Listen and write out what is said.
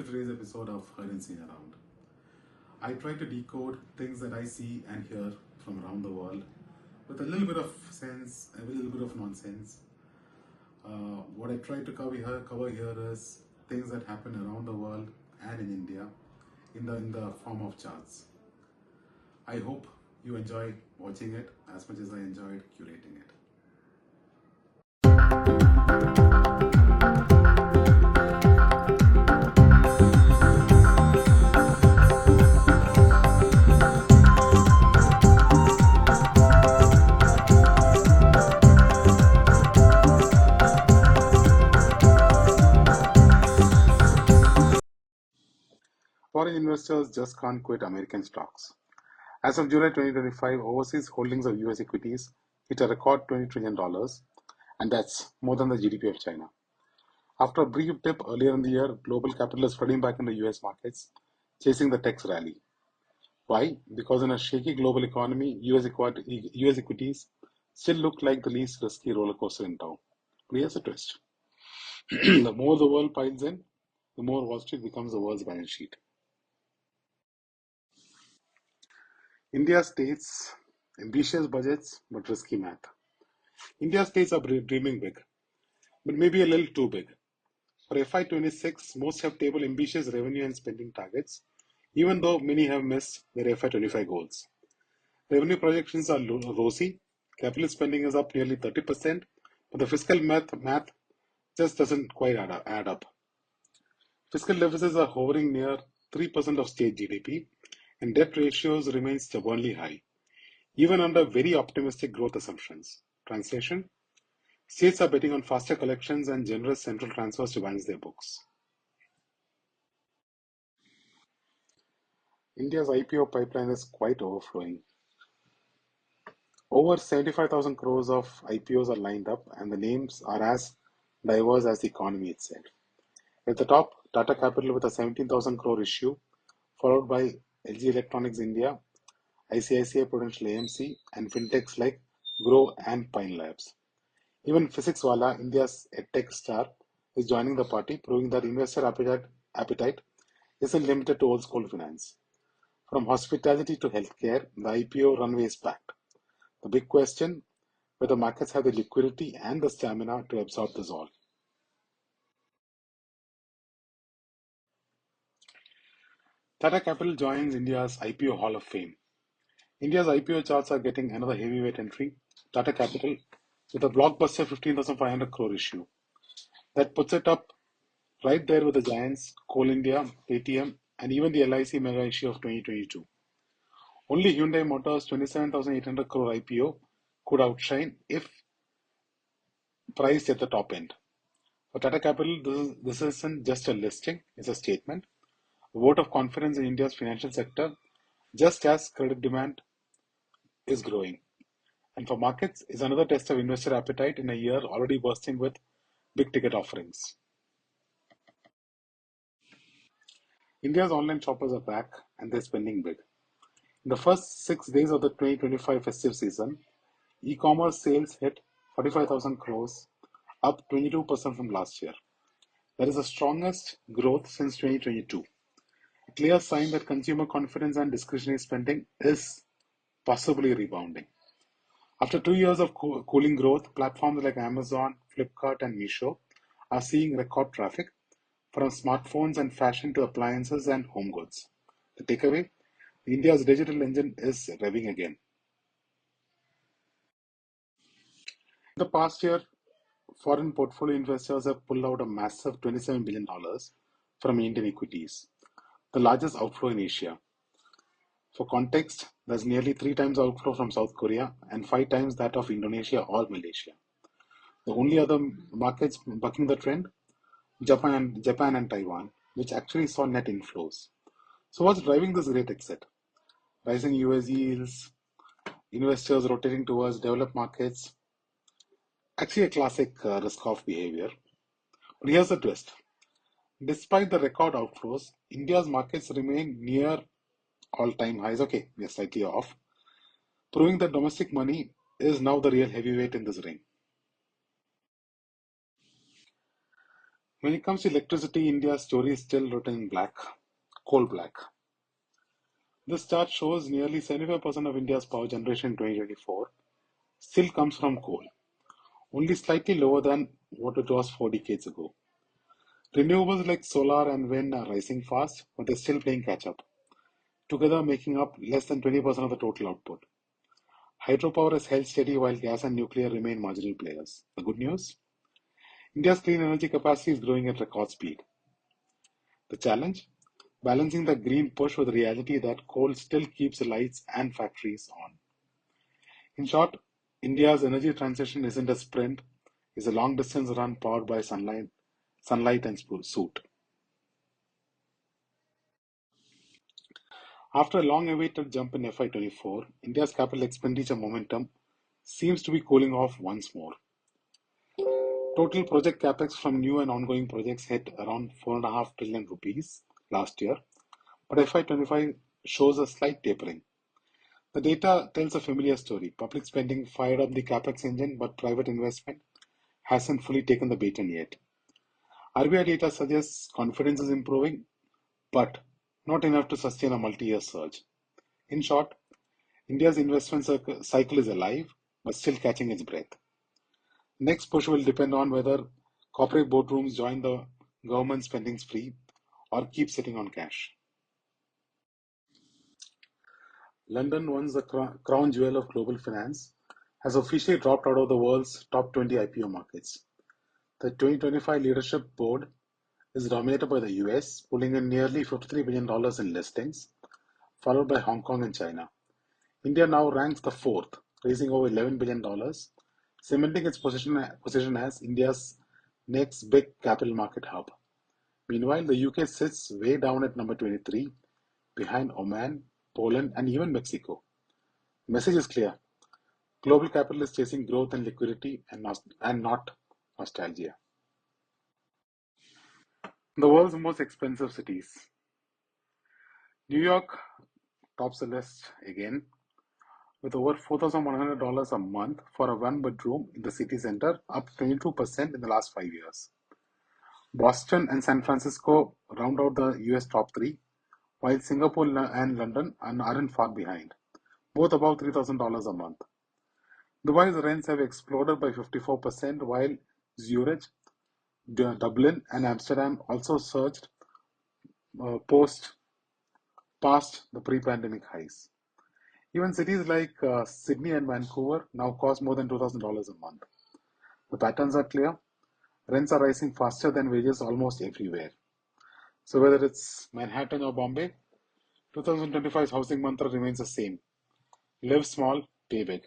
to today's episode of Heard and Seen Around. I try to decode things that I see and hear from around the world with a little bit of sense, a little bit of nonsense. What I try to cover here is things that happen around the world and in India in the form of charts. I hope you enjoy watching it as much as I enjoyed curating it. Foreign investors just can't quit American stocks. As of July 2025, overseas holdings of US equities hit a record $20 trillion, and that's more than the GDP of China. After a brief dip earlier in the year, global capital is flooding back into US markets, chasing the tech rally. Why? Because in a shaky global economy, US equities still look like the least risky roller coaster in town. But here's a twist. The more the world piles in, the more Wall Street becomes the world's balance sheet. India states ambitious budgets but risky math. India states are dreaming big, but maybe a little too big. For FY26, most have tabled ambitious revenue and spending targets, even though many have missed their FY25 goals. Revenue projections are rosy, capital spending is up nearly 30%, but the fiscal math just doesn't quite add up. Fiscal deficits are hovering near 3% of state GDP, and debt ratios remain stubbornly high, even under very optimistic growth assumptions. Translation: states are betting on faster collections and generous central transfers to balance their books. India's IPO pipeline is quite overflowing. Over 75,000 crores of IPOs are lined up, and the names are as diverse as the economy itself. At the top, Tata Capital with a 17,000 crore issue, followed by LG Electronics India, ICICI Prudential AMC, and fintechs like Grow and Pine Labs. Even Physicswala, India's edtech star, is joining the party, proving that investor appetite isn't limited to old school finance. From hospitality to healthcare, the IPO runway is packed. The big question: whether markets have the liquidity and the stamina to absorb this all. Tata Capital joins India's IPO Hall of Fame. India's IPO charts are getting another heavyweight entry, Tata Capital, with a blockbuster 15,500 crore issue. That puts it up right there with the giants, Coal India, Paytm, and even the LIC mega issue of 2022. Only Hyundai Motors' 27,800 crore IPO could outshine if priced at the top end. For Tata Capital, this isn't just a listing, it's a statement, a vote of confidence in India's financial sector, just as credit demand is growing. And for markets, is another test of investor appetite in a year already bursting with big ticket offerings. India's online shoppers are back and they're spending big. In the first 6 days of the 2025 festive season, e-commerce sales hit 45,000 crores, up 22% from last year. That is the strongest growth since 2022. A clear sign that consumer confidence and discretionary spending is possibly rebounding. After 2 years of cooling growth, platforms like Amazon, Flipkart, and Meesho are seeing record traffic from smartphones and fashion to appliances and home goods. The takeaway: India's digital engine is revving again. In the past year, foreign portfolio investors have pulled out a massive $27 billion from Indian equities, the largest outflow in Asia. For context, there's nearly 3 times outflow from South Korea and 5 times that of Indonesia or Malaysia. The only other markets bucking the trend: Japan and Taiwan, which actually saw net inflows. So what's driving this great exit? Rising US yields, investors rotating towards developed markets. Actually a classic risk-off behavior. But here's the twist. Despite the record outflows, India's markets remain near all-time highs. Okay, we are slightly off, proving that domestic money is now the real heavyweight in this ring. When it comes to electricity, India's story is still written in black, coal black. This chart shows nearly 75% of India's power generation in 2024 still comes from coal, only slightly lower than what it was 4 decades ago. Renewables like solar and wind are rising fast, but they're still playing catch up, together making up less than 20% of the total output. Hydropower has held steady while gas and nuclear remain marginal players. The good news? India's clean energy capacity is growing at record speed. The challenge? Balancing the green push with the reality that coal still keeps the lights and factories on. In short, India's energy transition isn't a sprint, it's a long distance run powered by sunlight and soot. After a long awaited jump in FY24, India's capital expenditure momentum seems to be cooling off once more. Total project capex from new and ongoing projects hit around 4.5 trillion rupees last year, but FY25 shows a slight tapering. The data tells a familiar story. Public spending fired up the capex engine, but private investment hasn't fully taken the baton yet. RBI data suggests confidence is improving, but not enough to sustain a multi-year surge. In short, India's investment cycle is alive, but still catching its breath. Next push will depend on whether corporate boardrooms join the government spending spree or keep sitting on cash. London, once the crown jewel of global finance, has officially dropped out of the world's top 20 IPO markets. The 2025 leadership board is dominated by the US, pulling in nearly $53 billion in listings, followed by Hong Kong and China. India now ranks the fourth, raising over $11 billion, cementing its position as India's next big capital market hub. Meanwhile, the UK sits way down at number 23, behind Oman, Poland, and even Mexico. The message is clear. Global capital is chasing growth and liquidity and not nostalgia. The world's most expensive cities. New York tops the list again with over $4,100 a month for a one bedroom in the city center, up 22% in the last 5 years. Boston and San Francisco round out the US top three, while Singapore and London aren't far behind, both above $3,000 a month. Dubai's rents have exploded by 54%, while Zurich, Dublin, and Amsterdam also surged post past the pre-pandemic highs. Even cities like Sydney and Vancouver now cost more than $2,000 a month. The patterns are clear. Rents are rising faster than wages almost everywhere. So whether it's Manhattan or Bombay, 2025's housing mantra remains the same. Live small, pay big.